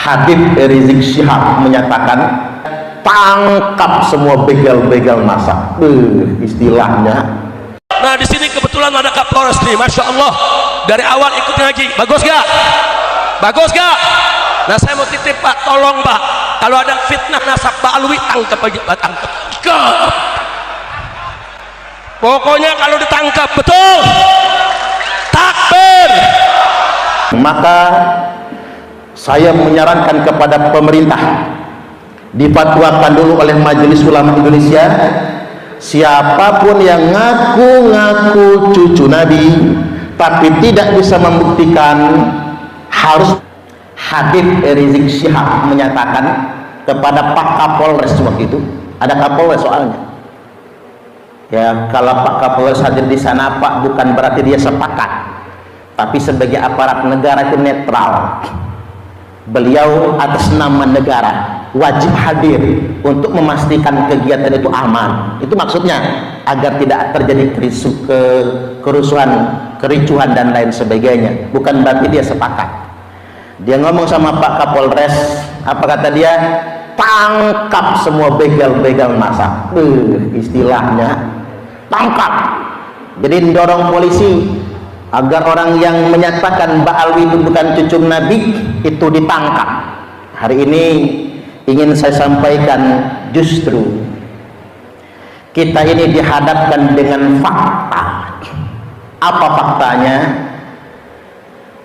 Habib Rizik Syihab menyatakan tangkap semua begal-begal masa. Istilahnya. Nah di sini kebetulan ada Kapolres nih, masya Allah, dari awal ikut ngaji. Bagus gak? Bagus gak? Nah saya mau titip Pak, tolong Pak, kalau ada fitnah nasab Pak Alwi, tangkap aja Pak, tangkap. Pokoknya kalau ditangkap betul, takbir. Maka saya menyarankan kepada pemerintah, difatwakan dulu oleh Majelis Ulama Indonesia, siapapun yang ngaku-ngaku cucu Nabi tapi tidak bisa membuktikan, harus. Habib Rizik Syihab menyatakan kepada Pak Kapolres waktu itu, ada Kapolres soalnya ya, kalau Pak Kapolres hadir di sana Pak, bukan berarti dia sepakat, tapi sebagai aparat negara itu netral. Beliau atas nama negara wajib hadir untuk memastikan kegiatan itu aman. Itu maksudnya agar tidak terjadi kerusuhan, kericuhan dan lain sebagainya. Bukan berarti dia sepakat. Dia ngomong sama Pak Kapolres, apa kata dia? Tangkap semua begal-begal masa. Istilahnya tangkap. Jadi dorong polisi agar orang yang menyatakan Mbak Alwi itu bukan cucu Nabi itu ditangkap. Hari ini ingin saya sampaikan, justru kita ini dihadapkan dengan fakta. Apa faktanya?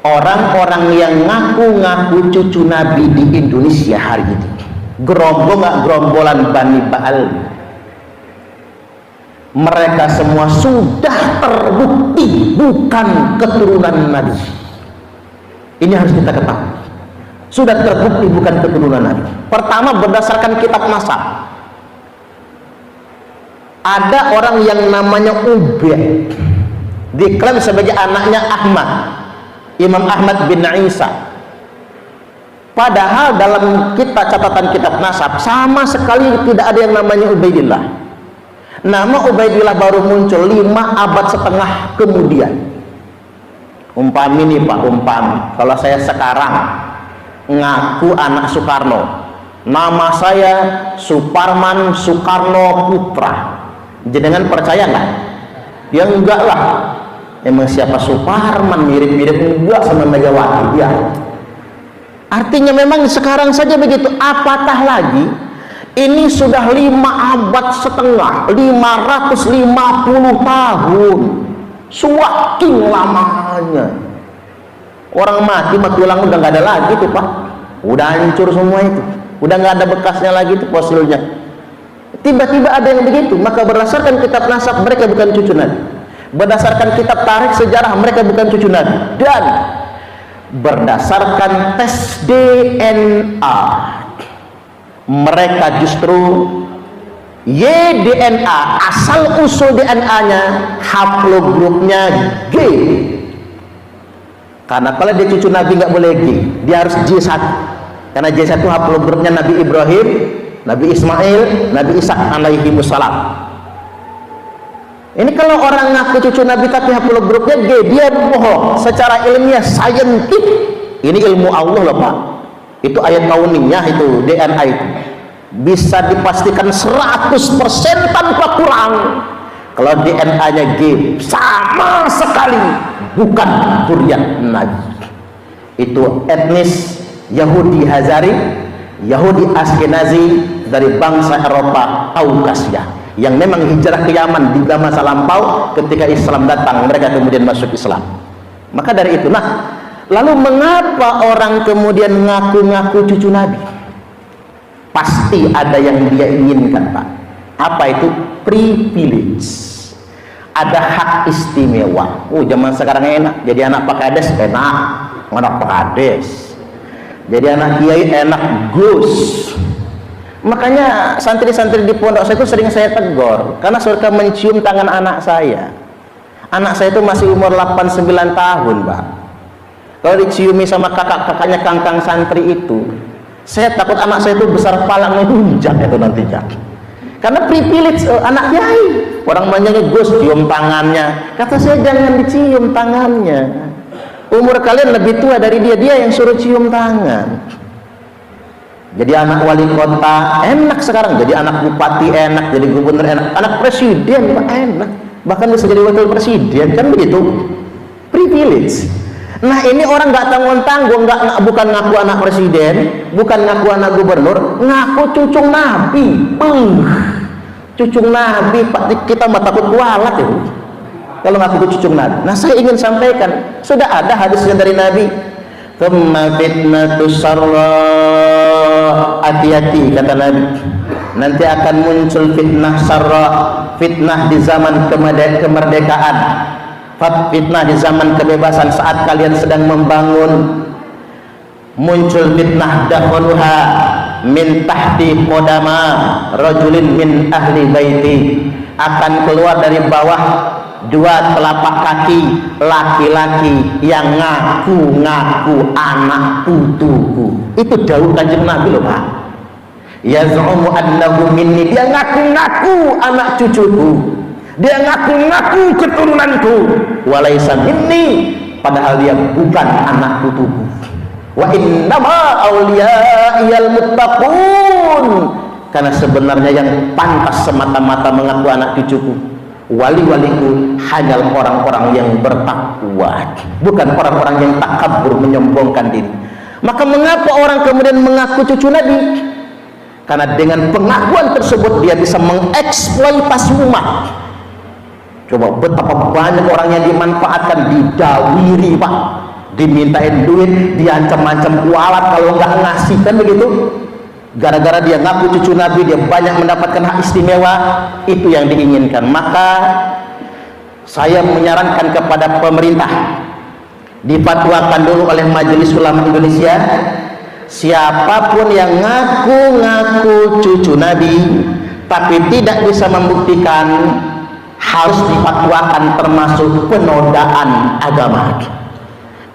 Orang-orang yang ngaku-ngaku cucu Nabi di Indonesia hari ini, gerombolan Bani Ba'al, mereka semua sudah terbukti bukan keturunan Nabi. Ini harus kita ketahui, sudah terbukti bukan keturunan Nabi. Pertama, berdasarkan kitab nasab, ada orang yang namanya Ubaid, diklaim sebagai anaknya Ahmad, Imam Ahmad bin Isa. Padahal dalam catatan kitab nasab sama sekali tidak ada yang namanya Ubaidillah. Nama Ubaidillah baru muncul 5 abad setengah kemudian. Umpami nih Pak, kalau saya sekarang ngaku anak Soekarno, nama saya Suparman Soekarno Putra, jenengan percaya nggak? Ya enggak lah. Emang siapa Suparman, mirip-mirip enggak sama Megawati ya. Artinya memang sekarang saja begitu, apatah lagi ini sudah 5 abad setengah, 550 tahun, semakin lamanya. Orang mati mah tulang udah nggak ada lagi tuh Pak, udah hancur semua itu, udah nggak ada bekasnya lagi tuh fosilnya. Tiba-tiba ada yang begitu. Maka berdasarkan kitab nasab mereka bukan cucu Nabi, berdasarkan kitab tarikh sejarah mereka bukan cucu Nabi, dan berdasarkan tes DNA mereka justru YDNA, asal usul DNA nya haplogrupnya G. Karena kalau dia cucu Nabi nggak boleh G, dia harus J1, karena J1 haplogrupnya Nabi Ibrahim, Nabi Ismail, Nabi Ishak alaihi wassalam. Ini kalau orang ngaku cucu Nabi tapi haplogrupnya G, dia bohong. Secara ilmiah, saintif, ini ilmu Allah loh Pak, itu ayat kauniyah, itu DNA itu bisa dipastikan 100% tanpa kurang kalau DNA nya G, sama sekali bukan zuriat Nabi. Itu etnis Yahudi Hazari, Yahudi Askenazi dari bangsa Eropa Kaukasia, yang memang hijrah ke Yaman di masa lampau. Ketika Islam datang mereka kemudian masuk Islam. Maka dari itu, nah lalu mengapa orang kemudian ngaku-ngaku cucu Nabi? Pasti ada yang dia inginkan Pak. Apa itu? Privilege, ada hak istimewa. Zaman sekarang enak, jadi anak Pak Kades enak, anak Pak Kades, jadi anak kiai enak, Gus. Makanya santri-santri di pondok saya itu sering saya tegur karena suka mencium tangan anak saya. Anak saya itu masih umur 8-9 tahun Pak. Kalau diciumi sama kakak-kakaknya kangkang santri itu, saya takut anak saya itu besar palangnya hunjak itu nantinya. Karena privilege anak kiai, orang banyak Gus cium tangannya. Kata saya jangan dicium tangannya. Umur kalian lebih tua dari dia, dia yang suruh cium tangan. jadi anak wali kota enak sekarang, jadi anak bupati enak, jadi gubernur enak, anak presiden enak, bahkan bisa jadi wakil presiden, kan begitu, privilege. Nah ini orang nggak tanggung-tanggung, bukan ngaku anak presiden, bukan ngaku anak gubernur, ngaku cucung nabi. Cucung nabi, Pak, kita mah takut kualat ya kalau ngaku cucung nabi. Nah saya ingin sampaikan, sudah ada hadisnya dari Nabi, thumma fitnatus sarra, hati-hati kata Nabi, nanti akan muncul fitnah sarra, fitnah di zaman kemerdekaan, fitnah di zaman kebebasan saat kalian sedang membangun, muncul fitnah dahuluha min tahti qodama rajulin min ahli baiti, akan keluar dari bawah dua telapak kaki laki-laki yang ngaku-ngaku anak putuku. Itu dawuh Kanjeng Nabi loh Pak. Yaz'umu annahu minni, dia ngaku-ngaku anak cucuku, dia ngaku-ngaku keturunanku, walaysa minni, padahal dia bukan anak putuku. Wa innama awliya'iyal muttaqun, karena sebenarnya yang pantas semata-mata mengaku anak cucuku, wali-waliku hanyalah orang-orang yang bertakwa, bukan orang-orang yang takabur menyombongkan diri. Maka mengapa orang kemudian mengaku cucu Nabi? Karena dengan pengakuan tersebut dia bisa mengeksploitasi umat. Coba betapa banyak orang yang dimanfaatkan, didawiri Pak, dimintain duit, diancam-ancam kualat kalau nggak ngasih, kan begitu. Gara-gara dia ngaku cucu Nabi, dia banyak mendapatkan hak istimewa. Itu yang diinginkan. Maka saya menyarankan kepada pemerintah, difatwakan dulu oleh Majelis Ulama Indonesia, siapapun yang ngaku-ngaku cucu Nabi tapi tidak bisa membuktikan, harus difatwakan termasuk penodaan agama.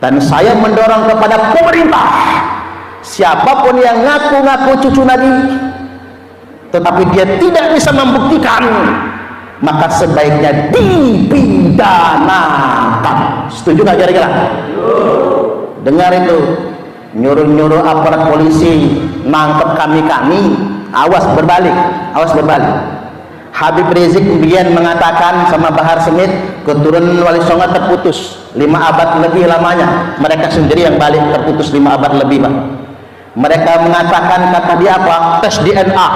Dan saya mendorong kepada pemerintah, siapapun yang ngaku-ngaku cucu Nabi tetapi dia tidak bisa membuktikan, maka sebaiknya dipidanakan. Setuju nggak kira-kira? Dengar itu, nyuruh-nyuruh aparat polisi nangkep kami, awas berbalik, awas berbalik. Habib Rizik kemudian mengatakan sama Bahar Smith, keturunan Wali Songo terputus 5 abad lebih lamanya, mereka sendiri yang balik terputus 5 abad lebih Pak. Mereka mengatakan, kata dia apa? Tes DNA,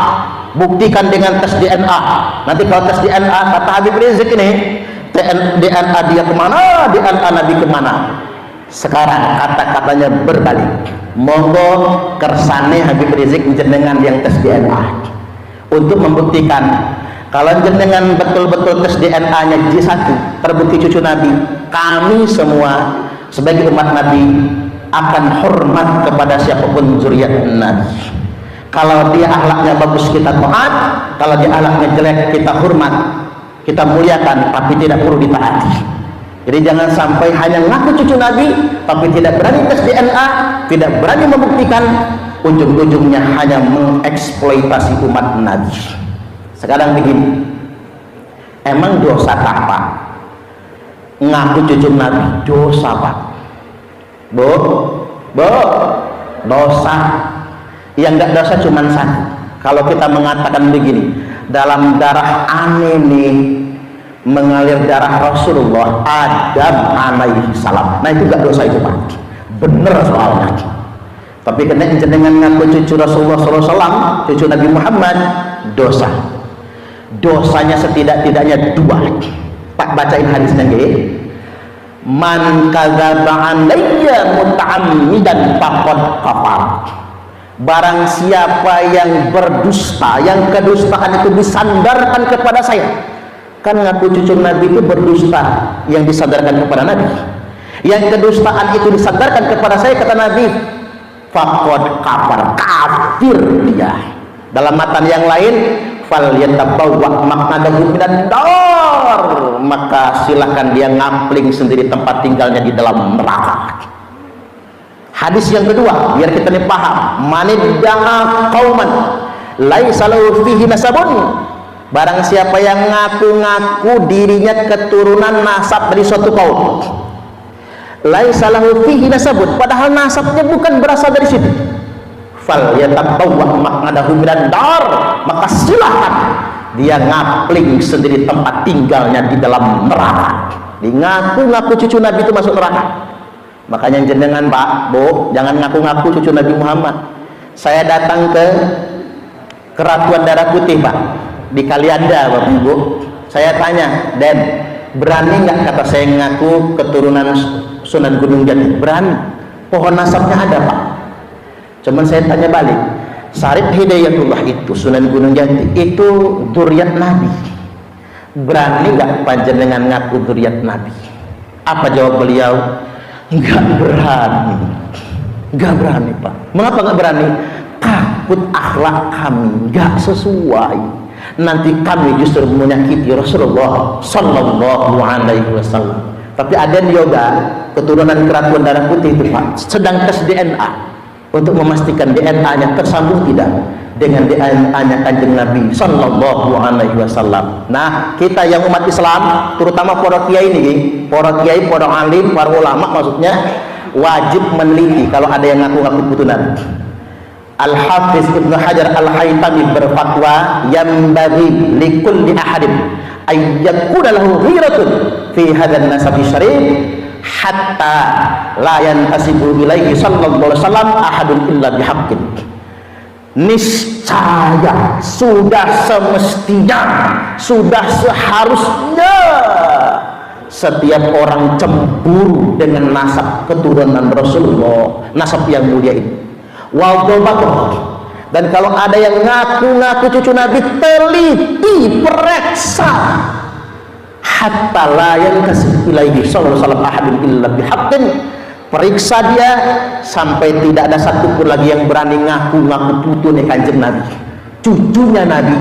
buktikan dengan tes DNA. Nanti kalau tes DNA, kata Habib Rizik ini, DNA dia kemana, DNA Nabi kemana. Sekarang kata-katanya berbalik. Monggo kersane Habib Rizik jenengan yang tes DNA untuk membuktikan kalau jenengan betul-betul tes DNA-nya J1 terbukti cucu Nabi, kami semua sebagai umat Nabi akan hormat kepada siapapun zuriat Nabi. Kalau dia akhlaknya bagus kita taat, kalau dia akhlaknya jelek kita hormat, kita muliakan, tapi tidak perlu ditaati. Jadi jangan sampai hanya ngaku cucu Nabi tapi tidak berani tes DNA, tidak berani membuktikan, ujung-ujungnya hanya mengeksploitasi umat Nabi. Sekarang begini, emang dosa apa ngaku cucu Nabi? Dosa Pak, dosa. Yang enggak dosa cuma satu. Kalau kita mengatakan begini, dalam darah aneh nih mengalir darah Rasulullah Adam alaihi salam, nah itu enggak dosa itu Pak, bener soalnya. Tapi kena jenengan ngaku cucu Rasulullah SAW, cucu Nabi Muhammad, dosa. Dosanya setidak-tidaknya 2. Pak bacain hadisnya nggih. Man kadzaba alayya muta'ammidan faqad kafar. Barang siapa yang berdusta, yang kedustaan itu disandarkan kepada saya. Kan ngaku cucu Nabi itu berdusta yang disandarkan kepada Nabi. Yang kedustaan itu disandarkan kepada saya, kata Nabi, faqad kafar, kafir dia. Dalam matan yang lain, fal yatabawwa maq'adahu minan nar, maka silakan dia ngampling sendiri tempat tinggalnya di dalam neraka. Hadis yang kedua biar kita nih paham, manidda'a qauman laisa lahu fihi nasabun, barang siapa yang ngaku-ngaku dirinya keturunan nasab dari suatu kaum, laisa lahu fihi nasabun, padahal nasabnya bukan berasal dari situ, fal yatabawwa maq'adahu minan nar, maka silahkan dia ngapling sendiri tempat tinggalnya di dalam neraka. Ngaku-ngaku cucu Nabi itu masuk neraka. Makanya jenengan Pak, Bu, jangan ngaku-ngaku cucu Nabi Muhammad. Saya datang ke Keratuan Darah Putih Pak, di Kalianda Bapak Ibu. Saya tanya, "Den, berani nggak?" Kata saya, ngaku keturunan Sunan Gunung Jati. Berani. Pohon nasabnya ada Pak. Cuman saya tanya balik, Syarif Hidayatullah itu Sunan Gunung Jati itu dzurriat Nabi. Berani nggak panjenengan ngaku dzurriat Nabi? Apa jawab beliau? Nggak berani. Nggak berani Pak. Mengapa nggak berani? Takut akhlak kami nggak sesuai. Nanti kami justru menyakiti Rasulullah Sallallahu Alaihi Wasallam. Tapi ada yoga keturunan Keratuan Darah Putih itu Pak, sedang tes DNA untuk memastikan DNA-nya tersambung tidak dengan DNA-nya Kanjeng Nabi Sallallahu Alaihi Wasallam. Nah, kita yang umat Islam, terutama para kiai ini, para kiai, para alim, para ulama maksudnya, wajib meneliti kalau ada yang ngaku-ngaku putunan. Al-Hafiz Ibnu Hajar Al-Haytami berfatwa, yang bagi likulli ahadin ayyakuna lahu ghiratun fi hadzal nasabi syarif hatta la yantasibu ilaihi sallallahu alaihi wasallam ahadun illa bihaqqin. Niscaya sudah semestinya, sudah seharusnya setiap orang cemburu dengan nasab keturunan Rasulullah, nasab yang mulia ini. Dan kalau ada yang ngaku-ngaku cucu Nabi, teliti, periksa, hatta la yankasib ilaihi sallallahu alaihi wasallam ahadun illa bihaqqin. Periksa dia sampai tidak ada satupun lagi yang berani ngaku-ngaku putunya Kanjeng Nabi, cucunya Nabi,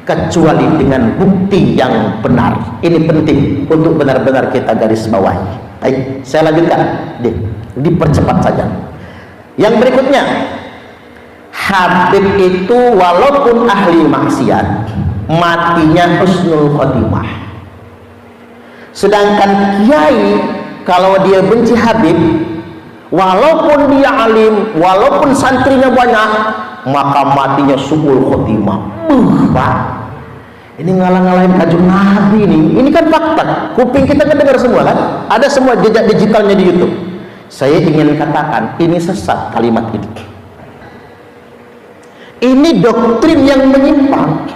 kecuali dengan bukti yang benar. Ini penting untuk benar-benar kita garis bawahi. Baik, saya lanjutkan, dipercepat saja. Yang berikutnya, Habib itu walaupun ahli maksiat, matinya husnul khotimah. Sedangkan kiai, kalau dia benci Habib, walaupun dia alim, walaupun santrinya banyak, maka matinya su'ul khotimah. Pak, ini ngalah-ngalahin Kanjeng Nabi ini. Ini kan fakta. Kuping kita kan dengar semua kan? Ada semua jejak digitalnya di YouTube. Saya ingin katakan, ini sesat kalimat ini. Ini doktrin yang menyimpang.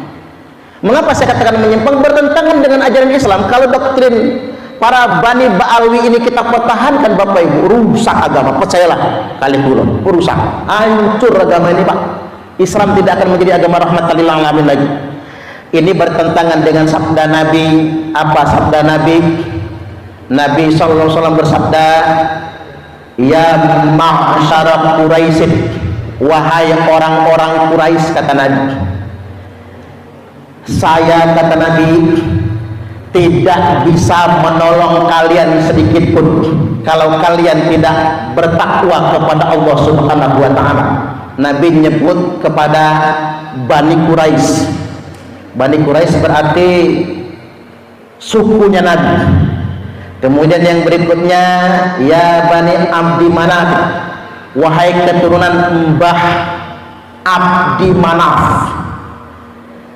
Mengapa saya katakan menyimpang? Bertentangan dengan ajaran Islam. Kalau doktrin para Bani Ba'alwi ini kita pertahankan Bapak Ibu, rusak agama. Percayalah kali kulon, rusak, hancur agama ini Pak. Islam tidak akan menjadi agama rahmatan lil alamin lagi. Ini bertentangan dengan sabda Nabi. Apa sabda Nabi? Nabi sallallahu alaihi wasallam bersabda, "Ya ma'syara Quraisy, wahai orang-orang Quraisy," kata Nabi, "saya," kata Nabi, "tidak bisa menolong kalian sedikit pun kalau kalian tidak bertakwa kepada Allah Subhanahu wa taala." Nabi menyebut kepada Bani Quraisy. Bani Quraisy berarti sukunya Nabi. Kemudian yang berikutnya, "Ya Bani Abdi Manaf, wahai keturunan Mbah Abdi Manaf,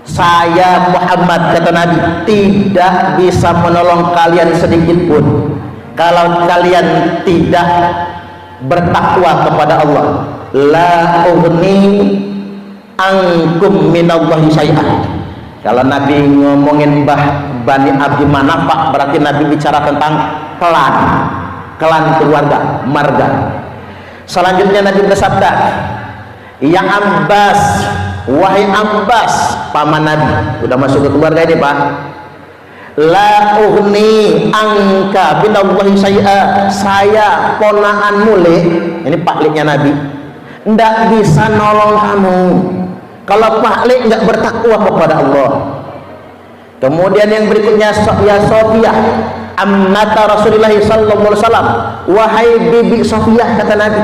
saya Muhammad," kata Nabi, "tidak bisa menolong kalian sedikit pun kalau kalian tidak bertakwa kepada Allah. La ughni ankum minallahi syai'an." Kalau Nabi ngomongin Bani Abdi Manaf, berarti Nabi bicara tentang klan keluarga, marga. Selanjutnya Nabi bersabda, "Ya Abbas, wahai Abbas," paman Nabi, udah masuk ke keluarga ini Pak, "la ughni angka binallahi syai'a," saya ponaan mule, ini pakliknya Nabi, ndak bisa nolong kamu kalau paklik nggak bertakwa kepada Allah. Kemudian yang berikutnya, "Ya Sofiyah, ammata Rasulullah sallallahu alaihi wasallam," wahai bibi Sofiyah, kata Nabi,